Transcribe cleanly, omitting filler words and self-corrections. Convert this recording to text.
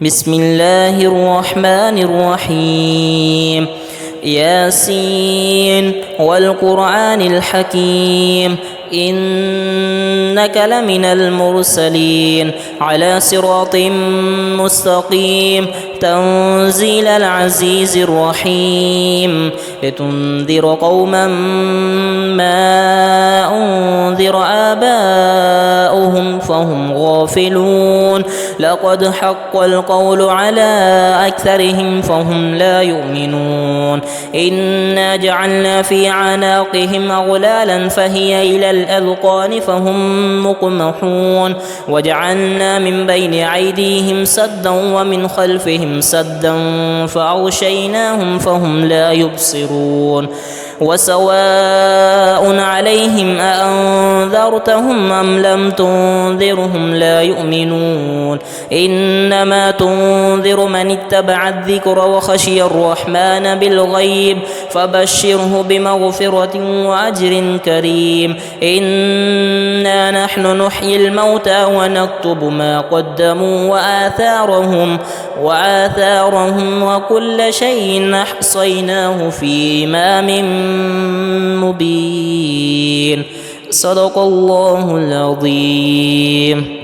بسم الله الرحمن الرحيم. ياسين والقرآن الحكيم إنك لمن المرسلين على صراط مستقيم تنزيل العزيز الرحيم لتنذر قوما ما أنذر آباؤهم فهم غافلون لقد حق القول على أكثرهم فهم لا يؤمنون إنا جعلنا في أعناقهم أغلالا فهي إلى الأذقان فهم مقمحون وجعلنا من بين أيديهم سدا ومن خلفهم سدا فأغشيناهم فهم لا يبصرون وسواء عليهم أأنذرتهم أم لم تنذرهم لا يؤمنون إنما تنذر من اتبع الذكر وخشي الرحمن بالغيب فبشره بمغفرة وأجر كريم إنا نحن نحيي الموتى ونكتب ما قدموا وآثارهم وكل شيء أحصيناه في إمام مبين. صدق الله العظيم.